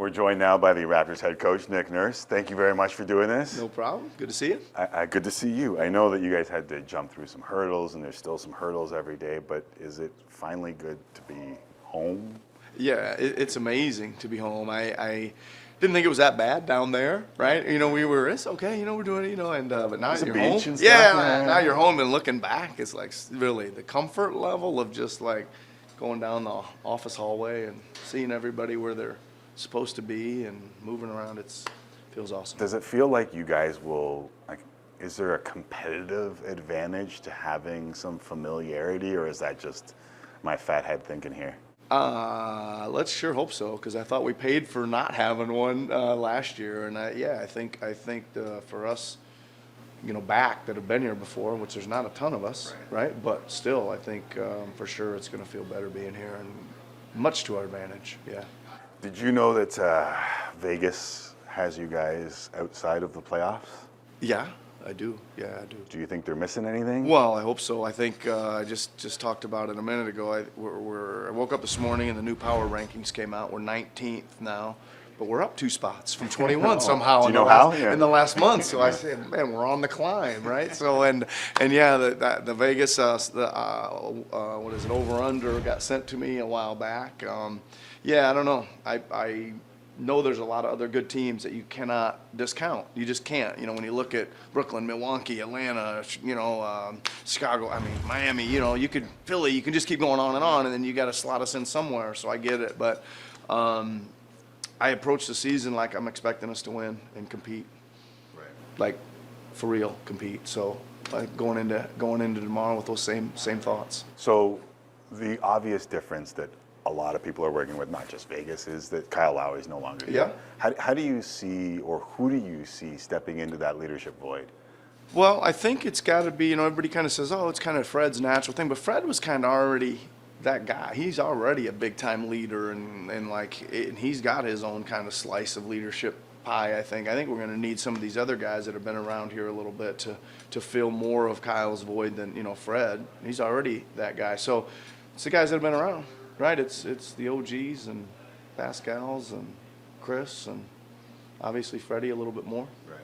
We're joined now by the Raptors head coach, Nick Nurse. Thank you very much for doing this. No problem. Good to see you. Good to see you. I know that you guys had to jump through some hurdles, and there's still some hurdles every day, but is it finally good to be home? Yeah, it's amazing to be home. I didn't think it was that bad down there, right? You know, it's okay, you know, we're doing it, you know, and but now There's a you're beach home. and stuff, Yeah, now you're home and looking back, it's like really the comfort level of just like going down the office hallway and seeing everybody where they're supposed to be and moving around. Feels awesome. Does it feel like you guys will, like, is there a competitive advantage to having some familiarity, or is that just my fat head thinking here? Let's sure hope so, because I thought we paid for not having one last year, and I think for us, you know, back that have been here before, which there's not a ton of us, right? But still, I think for sure it's going to feel better being here, and much to our advantage. Yeah. Did you know that Vegas has you guys outside of the playoffs? Yeah, I do. Yeah, I do. Do you think they're missing anything? Well, I hope so. I think I just talked about it a minute ago. I woke up this morning and the new power rankings came out. We're 19th now, but we're up 2 spots from 21 somehow. Do you know how? In the last month. So I said, man, we're on the climb, right? So and yeah, the Vegas what is it, over under got sent to me a while back. Yeah, I don't know. I know there's a lot of other good teams that you cannot discount. You just can't. You know, when you look at Brooklyn, Milwaukee, Atlanta, you know, Chicago, I mean, Miami, you know, Philly, you can just keep going on, and then you got to slot us in somewhere. So I get it. But I approach the season like I'm expecting us to win and compete. Right. Like, for real, compete. So like going into tomorrow with those same thoughts. So the obvious difference that a lot of people are working with, not just Vegas, is that Kyle Lowry is no longer here. Yeah. How do you see, or who do you see stepping into that leadership void? Well, I think it's got to be, you know, everybody kind of says, oh, it's kind of Fred's natural thing, but Fred was kind of already that guy. He's already a big-time leader, and he's got his own kind of slice of leadership pie, I think. I think we're going to need some of these other guys that have been around here a little bit to fill more of Kyle's void than, you know, Fred. He's already that guy. So it's the guys that have been around. Right, it's the OGs and Pascals and Chris and obviously Freddie a little bit more. Right.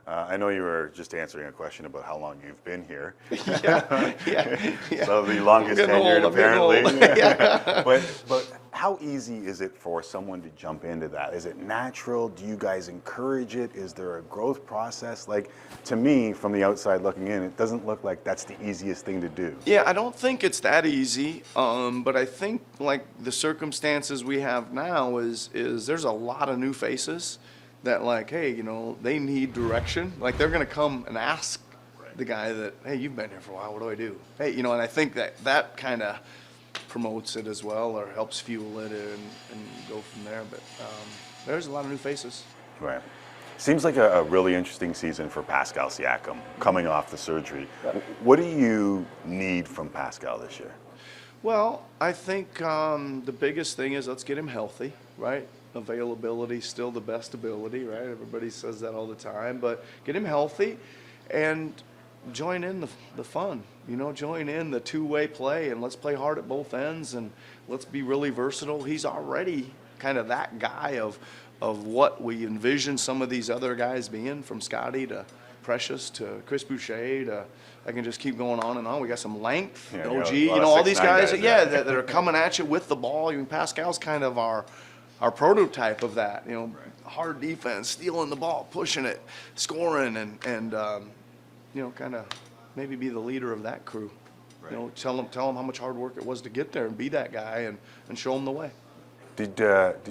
I know you were just answering a question about how long you've been here. yeah. So the longest tenured, apparently. Yeah. But how easy is it for someone to jump into that? Is it natural? Do you guys encourage it? Is there a growth process? Like, to me, from the outside looking in, it doesn't look like that's the easiest thing to do. Yeah, I don't think it's that easy. But I think like the circumstances we have now is there's a lot of new faces that, like, hey, you know, they need direction. Like, they're going to come and ask the guy that, hey, you've been here for a while, what do I do? Hey, you know, and I think that kind of promotes it as well, or helps fuel it and go from there. But there's a lot of new faces. Right. Seems like a really interesting season for Pascal Siakam coming off the surgery. Yeah. What do you need from Pascal this year? Well, I think the biggest thing is let's get him healthy, right? Availability still the best ability, right? Everybody says that all the time, but get him healthy and join in the fun, you know, join in the two-way play, and let's play hard at both ends, and let's be really versatile. He's already kind of that guy of what we envision some of these other guys being, from Scotty to Precious to Chris Boucher to, I can just keep going on and on. We got some length, OG, you know, all these guys that are coming at you with the ball. I mean, Pascal's kind of our prototype of that, you know, hard defense, stealing the ball, pushing it, scoring, and you know, kind of maybe be the leader of that crew. Right. You know, tell them how much hard work it was to get there and be that guy and show them the way. Did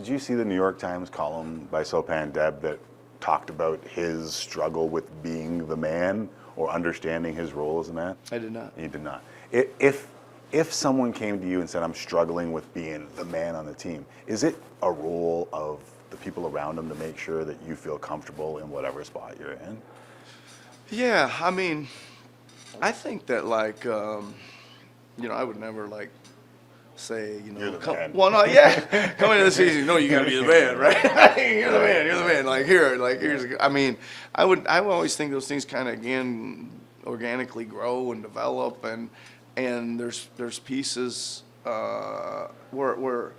you see the New York Times column by Sopan Deb that talked about his struggle with being the man or understanding his role as a man? I did not. You did not. If someone came to you and said, I'm struggling with being the man on the team, is it a role of the people around him to make sure that you feel comfortable in whatever spot you're in? Yeah, I mean, I think that, like, you know, I would never, like, say, you know, you're the man. Well, no, yeah, coming into the season, you know, you got to be the man, right? You're the man. Like, here's. I mean, I would always think those things kind of, again, organically grow and develop, and there's pieces where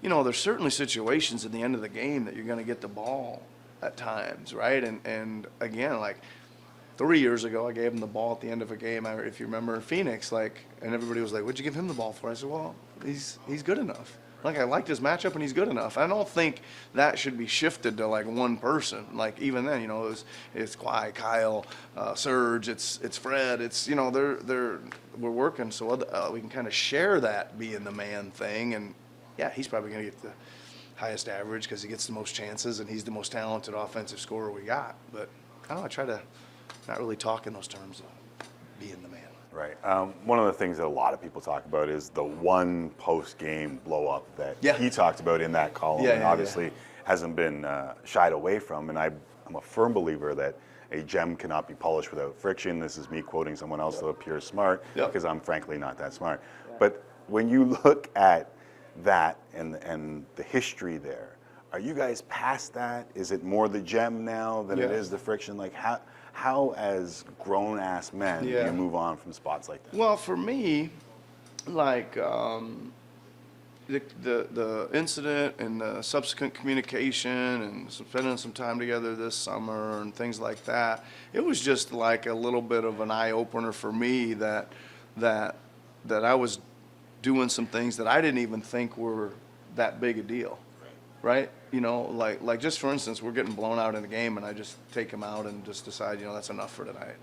there's certainly situations at the end of the game that you're going to get the ball at times, right? And again, like 3 years ago, I gave him the ball at the end of a game. If you remember in Phoenix, and everybody was like, "What'd you give him the ball for?" I said, "Well, he's good enough. I liked his matchup, and he's good enough." I don't think that should be shifted to one person. Even then, it's Kyle, Serge, it's Fred. It's we're working so we can kind of share that being the man thing. And yeah, he's probably going to get the highest average because he gets the most chances, and he's the most talented offensive scorer we got. But I don't know. I try to not really talk in those terms of being the man. Right. One of the things that a lot of people talk about is the one post-game blow-up that he talked about in that column, and obviously hasn't been shied away from. And I'm a firm believer that a gem cannot be polished without friction. This is me quoting someone else that appears smart, because I'm frankly not that smart. But when you look at that and the history there, are you guys past that? Is it more the gem now than it is the friction? How as grown-ass men, do you move on from spots like that? Well, for me, the incident and the subsequent communication and spending some time together this summer and things like that, it was just like a little bit of an eye-opener for me that I was doing some things that I didn't even think were that big a deal. Right? Just for instance, we're getting blown out in the game, and I just take him out and just decide, that's enough for tonight.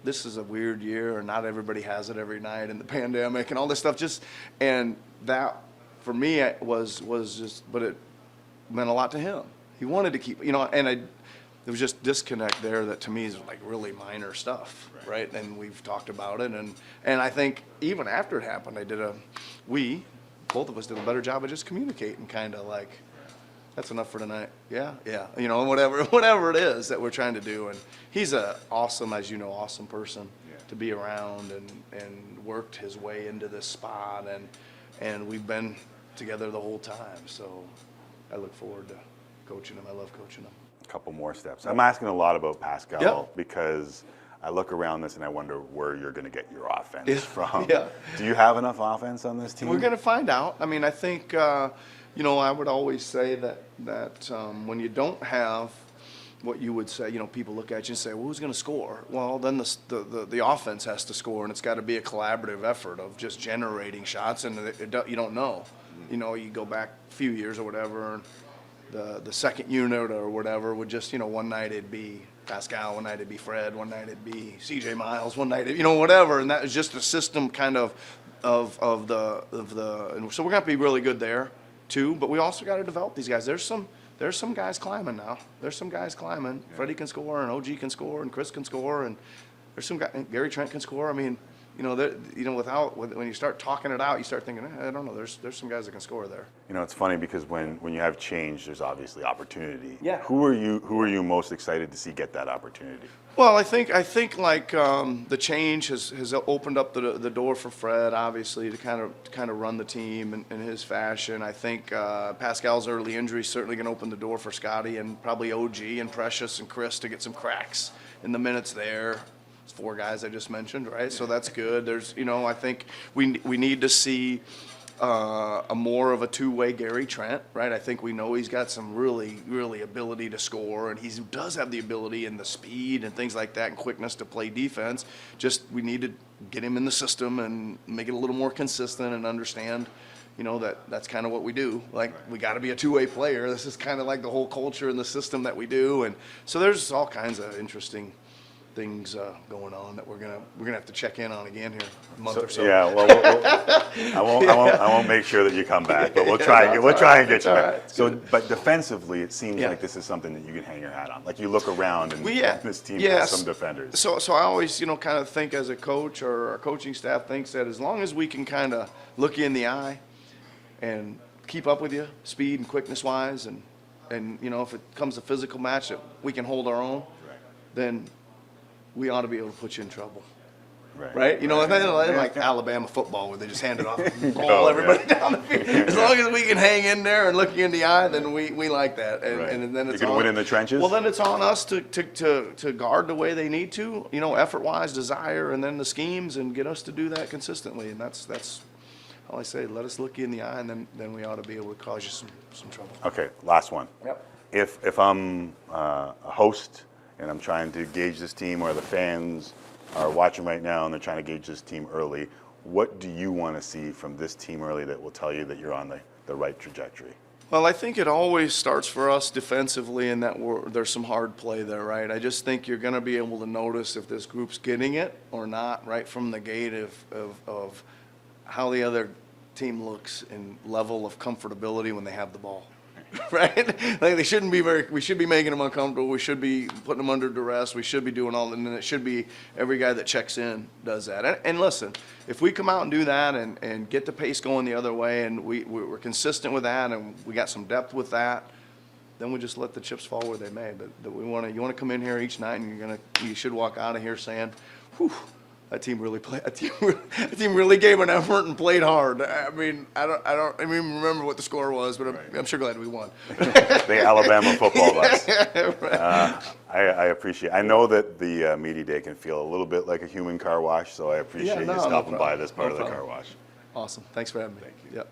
This is a weird year, and not everybody has it every night, and the pandemic and all this stuff. And that for me it but it meant a lot to him. He wanted to keep, there was just disconnect there that to me is really minor stuff, right? And we've talked about it, and I think even after it happened, both of us did a better job of just communicating, kind of that's enough for tonight. Yeah. Whatever it is that we're trying to do. And he's a awesome person to be around, and worked his way into this spot, and we've been together the whole time. So I look forward to coaching him. I love coaching him. A couple more steps. I'm asking a lot about Pascal because I look around this and I wonder where you're going to get your offense from. Do you have enough offense on this team? We're going to find out. I mean, I think, I would always say that when you don't have what you would say, people look at you and say, well, who's going to score? Well, then the offense has to score, and it's got to be a collaborative effort of just generating shots, and you don't know. You go back a few years or whatever, and the second unit or whatever would just, one night it'd be Pascal, one night it'd be Fred, one night it'd be CJ Miles, one night, whatever. And that is just a system kind of the, and so we're going to be really good there too, but we also got to develop these guys. There's some guys climbing now. There's some guys climbing. Freddie can score, and OG can score, and Chris can score, and there's some guys, Gary Trent can score. I mean, when you start talking it out, you start thinking, I don't know, there's some guys that can score there. It's funny because when you have change, there's obviously opportunity. Yeah. Who are you most excited to see get that opportunity? Well, I think the change has opened up the door for Fred, obviously, to kind of run the team in his fashion. I think Pascal's early injury is certainly going to open the door for Scotty and probably OG and Precious and Chris to get some cracks in the minutes there. It's 4 guys I just mentioned, right? So that's good. There's, I think we need to see a more of a two-way Gary Trent, right? I think we know he's got some really, really ability to score, and he does have the ability and the speed and things like that and quickness to play defense. Just we need to get him in the system and make it a little more consistent and understand, that's kind of what we do. We got to be a two-way player. This is kind of like the whole culture and the system that we do. And so there's all kinds of interesting things going on that we're gonna have to check in on again here a month or so. Yeah, well, I won't make sure that you come back, but we'll try and get you back. Right, so, but defensively, it seems like this is something that you can hang your hat on. You look around and this team has some defenders. So I always kind of think as a coach, or our coaching staff thinks that as long as we can kind of look you in the eye and keep up with you, speed and quickness wise, and if it comes to physical match that we can hold our own, then we ought to be able to put you in trouble. Right? Like Alabama football where they just hand it off and roll everybody down the field. As long as we can hang in there and look you in the eye, then we like that. And then it's you can win in the trenches? Well, then it's on us to guard the way they need to, effort-wise, desire, and then the schemes, and get us to do that consistently. And that's all I say, let us look you in the eye, and then we ought to be able to cause you some trouble. Okay, last one. Yep. If I'm a host and I'm trying to gauge this team, or the fans are watching right now and they're trying to gauge this team early, what do you want to see from this team early that will tell you that you're on the right trajectory? Well, I think it always starts for us defensively, and that there's some hard play there, right? I just think you're going to be able to notice if this group's getting it or not right from the gate of how the other team looks and level of comfortability when they have the ball. Right? Like we should be making them uncomfortable. We should be putting them under duress. We should be doing all that. And it should be every guy that checks in does that. And listen, if we come out and do that and get the pace going the other way, and we're consistent with that, and we got some depth with that, then we just let the chips fall where they may. But you want to come in here each night, and you should walk out of here saying, whew, that team really played. That team really gave an effort and played hard. I mean, I don't even remember what the score was, but I'm sure glad we won. The Alabama football bus. Right. I appreciate. I know that the media day can feel a little bit like a human car wash, so I appreciate you stopping by this part of the car wash. Awesome. Thanks for having me. Thank you. Yep.